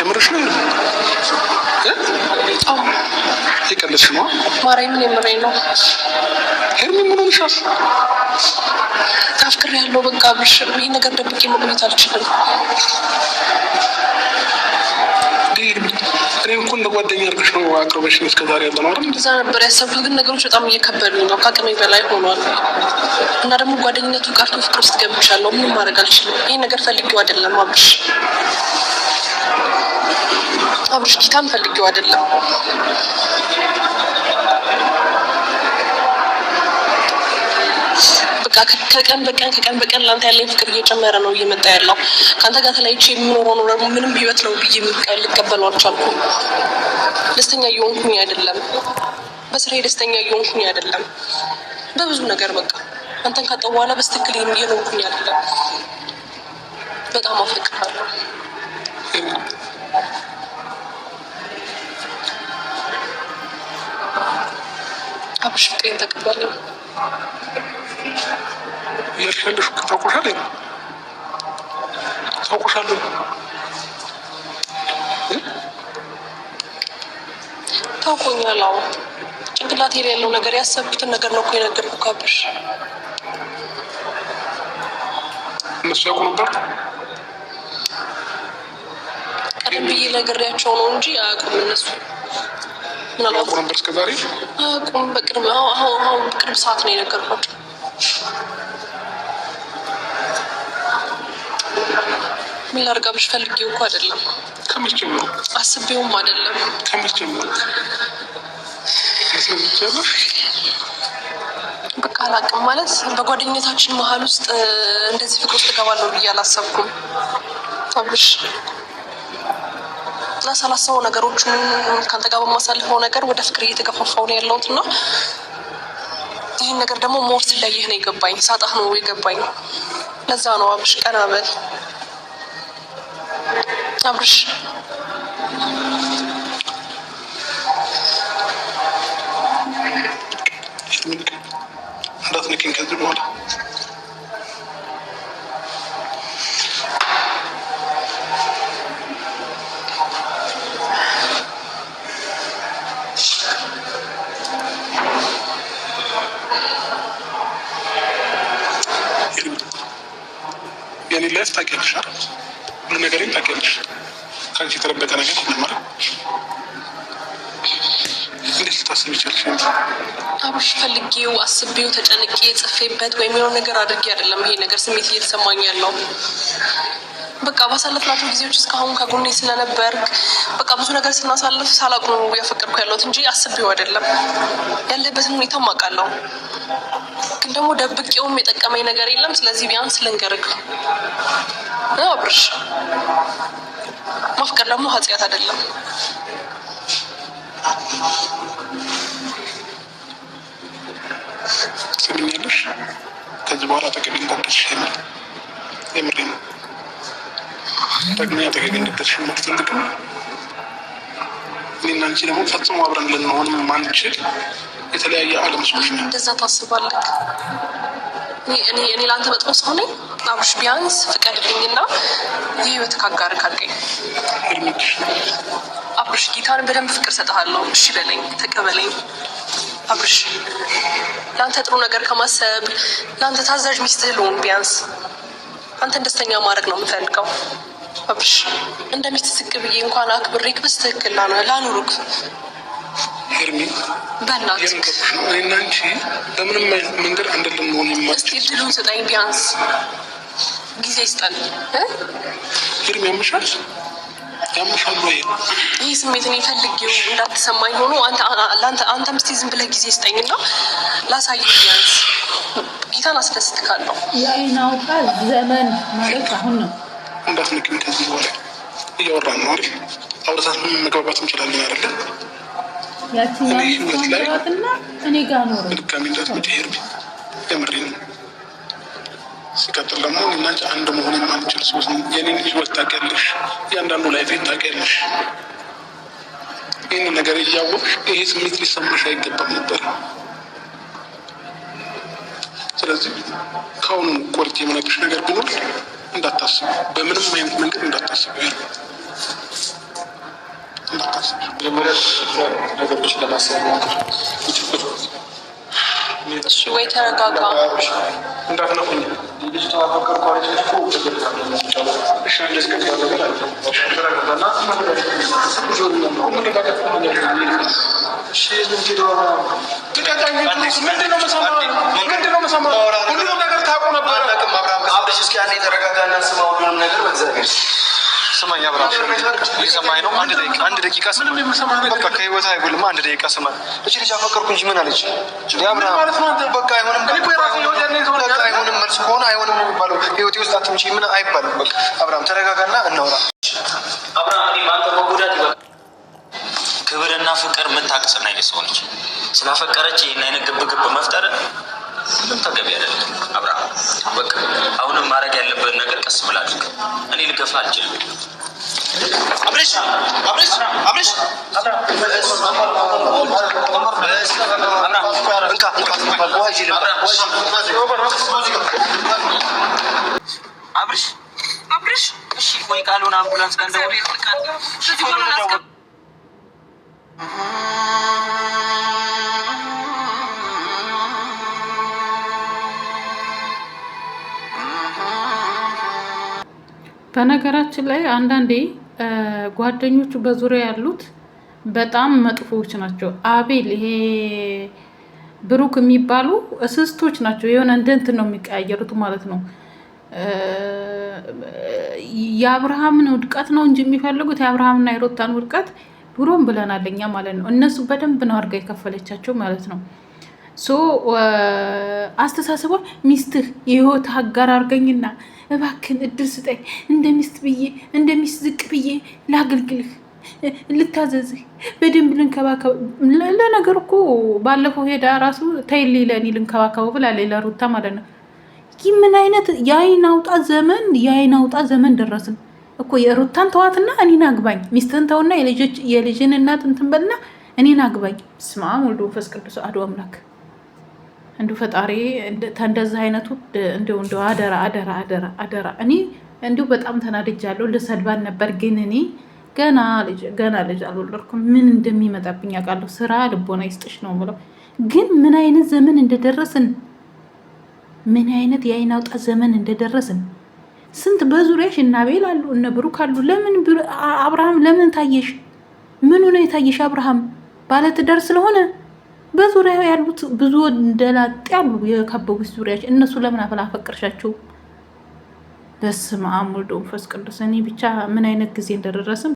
የምርሽ ነው? አዎ ይቀልሽ ነው ማርያምን የምሬን ነው። ሄርሚ ምን ሆነሻል? አፍቅሬያለሁ በቃ ብሽ ይሄ ነገር ደብቄ መቆየት አልችልም። እኔ እኮ እንደ ጓደኛ አድርገሽ ነው አቅርበሽ እስከዛሬ ያለ ነው አይደል? እንደዛ ነበር ያሰብኩት፣ ግን ነገሮች በጣም እየከበዱኝ ነው፣ ከአቅሜ በላይ ሆኗል። እና ደግሞ ጓደኝነቱ ቀርቶ ፍቅር ውስጥ ገብቻለሁ። ምንም ማድረግ አልችልም። ይሄ ነገር ፈልጌው አይደለም አብርሽ ጌታን ፈልጌው አይደለም። በቃ ከቀን በቀን ላንተ ያለኝ ፍቅር እየጨመረ ነው እየመጣ ያለው። ካንተ ጋር ተለያይቼ የምኖረው ነው ደግሞ ምንም ህይወት ነው ብዬ ልቀበለው አልቻልኩም። ደስተኛ እየሆንኩኝ አይደለም፣ በስራዬ ደስተኛ እየሆንኩኝ አይደለም፣ በብዙ ነገር በቃ አንተን ካጣሁ በኋላ በስትክክል እየኖርኩኝ አይደለም። በጣም አፈቅርሃለሁ። አብሽ ፍቅሬን ተቀበለኝ። ያልፈልሽ ታውቁሻል ታውቁሻለሁ ታውቆኛል። አዎ ጭንቅላቴ ላይ ያለው ነገር ያሰብኩትን ነገር ነው እኮ የነገርኩህ አብሽ። እነሱ ያውቁ ነበር? ቀደም ብዬ ነግሬያቸው ነው እንጂ አያውቁም እነሱ። ያውቁ ነበር እስከዛሬ? አያውቁም። በቅርብ ሰዓት ነው የነገርኳቸው። ምን ላድርግ አብሽ? ፈልጌው እኮ አይደለም። ከመቼ ጀምሮ? አስቤውም አይደለም። ከመቼ ጀምሮ? በቃ አላውቅም። ማለት በጓደኝነታችን መሀል ውስጥ እንደዚህ ፍቅር ውስጥ እገባለሁ ብዬ አላሰብኩም አብሽ። እና ሳላስበው ነገሮችን ከአንተ ጋር በማሳልፈው ነገር ወደ ፍቅር እየተገፋፋው ነው ያለሁት እና ይህን ነገር ደግሞ ሞር ስለይህ ነው የገባኝ፣ ሳጣህ ነው የገባኝ። ለዛ ነው አብሽ ቀና በል አብርሽ። እንዳትነኪኝ ከዚህ በኋላ የኔ ላይፍ ታውቂያለሽ አይደል? ሁሉ ነገሬን ታውቂያለሽ። ከአንቺ የተደበቀ ነገር የለም አይደል? እንዴት ልታስብ ይቻልሽ? አብሽ ፈልጌው አስቤው ተጨንቄ ጽፌበት ወይም የሆነ ነገር አድርጌ አይደለም ይሄ ነገር ስሜት እየተሰማኝ ያለው። በቃ ባሳለፍናቸው ጊዜዎች እስካሁን ከጎኔ ስለነበርክ በቃ ብዙ ነገር ስናሳልፍ ሳላውቅ ነው ያፈቀርኩ ያለሁት እንጂ አስቤው አይደለም። ያለበትን ሁኔታ አውቃለሁ፣ ግን ደግሞ ደብቄውም የጠቀመኝ ነገር የለም። ስለዚህ ቢያንስ ልንገርህ አብርሽ፣ ማፍቀር ደግሞ ኃጢአት አይደለም። ስምኛለሽ? ከዚህ በኋላ አጠገቤ እንዳትደርሺ የምሬ ነው። ደግሜ አጠገቤ እንዳትደርሺ አልፈልግም። እኔና አንቺ ደግሞ ፈጽሞ አብረን ልንሆን ማንችል የተለያየ ዓለም ሰዎች ነው። እንደዛ ታስባለህ? እኔ ለአንተ መጥፎ ሰው ነኝ አብርሽ? ቢያንስ ፍቀድልኝና የህይወት ካጋር ካርገኝ አብርሽ። ጌታን በደንብ ፍቅር ሰጥሃለሁ። እሺ በለኝ፣ ተቀበለኝ አብርሽ። ለአንተ ጥሩ ነገር ከማሰብ ለአንተ ታዛዥ ሚስትህ ልሆን። ቢያንስ አንተን ደስተኛ ማድረግ ነው የምፈልገው አብርሽ። እንደ ሚስት ዝቅ ብዬ እንኳን አክብሬክ በስትክክል ላኑሩክ። ሄርሚ በእናትህ እኔና አንቺ በምንም አይነት መንገድ አንድ ልንሆን የማትችል። እስኪ እድሉን ስጠኝ፣ ቢያንስ ጊዜ ስጠን። ሄርሚ ያምሻል ወይ? ይህ ስሜት እኔ ፈልጌው እንዳትሰማኝ ሆኖ አንተም እስኪ ዝም ብለህ ጊዜ ስጠኝና ላሳየህ። ቢያንስ ጌታን አስደስትካለሁ። የአይናውጣ ዘመን ማለት አሁን ነው። እንዳትነግሪኝ ከዚህ በኋላ እያወራን ነው አይደል? አውርታት መግባባት እንችላለን አይደለ? ያቺኛው ኮንትራትና እኔ ጋር ነው ድጋሚ እንዳትመጪ ሄርሚ፣ የምሬን ነው። ሲቀጥል ደግሞ እኔና አንቺ አንድ መሆን የማንችል ሰዎች ነን። የኔን ህይወት ታውቂያለሽ፣ እያንዳንዱ ላይፌን ታውቂያለሽ። ይህን ነገር እያወቅሽ ይሄ ስሜት ሊሰማሽ አይገባም ነበር። ስለዚህ ከአሁኑ ቆርጬ የምነግርሽ ነገር ቢኖር እንዳታስቡ፣ በምንም አይነት መንገድ እንዳታስቡ። መጀመሪያ ነገሮችን ለማሰብ ሞክር። ወይ ተረጋጋ። እንዳትነኩኝ ልጅቷ ፈቀር ኳሊቲ ስማኝ አብርሃም፣ እየሰማኸኝ ነው? አንድ ደቂቃ ስማኝ። በቃ ከህይወት አይጎልም። አንድ ደቂቃ ስማኝ። እቺ ልጅ አፈቀርኩ እንጂ ምን አለች? አብርሃም በቃ አይሆንም፣ በቃ አይሆንም። መልስ ከሆነ አይሆንም የሚባለው ህይወቴ ውስጥ አትምጪ ምን አይባልም። በቃ አብርሃም ተረጋጋና እናውራ። አብርሃም እኔ ማንተ መጎዳት ክብርና ፍቅር የምታቅስና አይነት ሰው ነች። ስላፈቀረች ይህን አይነት ግብግብ መፍጠር ምንም ተገቢ አይደለም። አብርሃም በቃ አሁንም ማድረግ ያለብን ነገር ቀስ ብላ አድርግ። እኔ ልገፋ አልችልም። አብርሽ አብርሽ አብርሽ አብርሽ እሺ ወይ ቃሉን አምቡላንስ ጋር እንደው በነገራችን ላይ አንዳንዴ ጓደኞቹ በዙሪያ ያሉት በጣም መጥፎዎች ናቸው። አቤል ይሄ ብሩክ የሚባሉ እስስቶች ናቸው። የሆነ እንትን ነው የሚቀያየሩት ማለት ነው። የአብርሃምን ውድቀት ነው እንጂ የሚፈልጉት የአብርሃምና የሮታን ውድቀት ድሮም ብለናል እኛ ማለት ነው። እነሱ በደንብ ነው አድርጋ የከፈለቻቸው ማለት ነው። አስተሳሰቧ ሚስትህ የህይወት አጋር አድርገኝና እባክን እድል ስጠኝ፣ እንደ ሚስት ዝቅ ብዬ ላገልግልህ፣ ልታዘዝህ፣ በደንብ ልንከባከብ። ለነገር እኮ ባለፈው ሄዳ ራሱ ተይል ለእኔ ልንከባከበው ብላ ሌላ ሩታ ማለት ነው። ይህ ምን አይነት የአይን አውጣ ዘመን ደረስን እኮ። የሩታን ተዋትና እኔን አግባኝ፣ ሚስትህን ተውና የልጅን እናት እንትን በልና እኔን አግባኝ። ስማ ወልዶ መንፈስ ቅዱስ አሐዱ አምላክ። እንዱ ፈጣሪ እንደዚህ አይነቱ እንደው አደራ። እኔ እንዲሁ በጣም ተናድጃለሁ። ልሰድባን ነበር ግን እኔ ገና ልጅ አልወለድኩም። ምን እንደሚመጣብኝ አውቃለሁ። ስራ ልቦና ይስጥሽ ነው ብለው። ግን ምን አይነት ዘመን እንደደረስን፣ ምን አይነት የአይን አውጣ ዘመን እንደደረስን። ስንት በዙሪያሽ እና አቤል አሉ እነ ብሩክ አሉ። ለምን አብርሃም ለምን ታየሽ? ምኑ ነው የታየሽ? አብርሃም ባለትዳር ስለሆነ በዙሪያ ያሉት ብዙ እንደላጤ ያሉ የከበቡት ዙሪያች እነሱ ለምን አፈቀርሻቸው? በስመ አብ ወወልድ ወመንፈስ ቅዱስ። እኔ ብቻ ምን አይነት ጊዜ እንደደረስን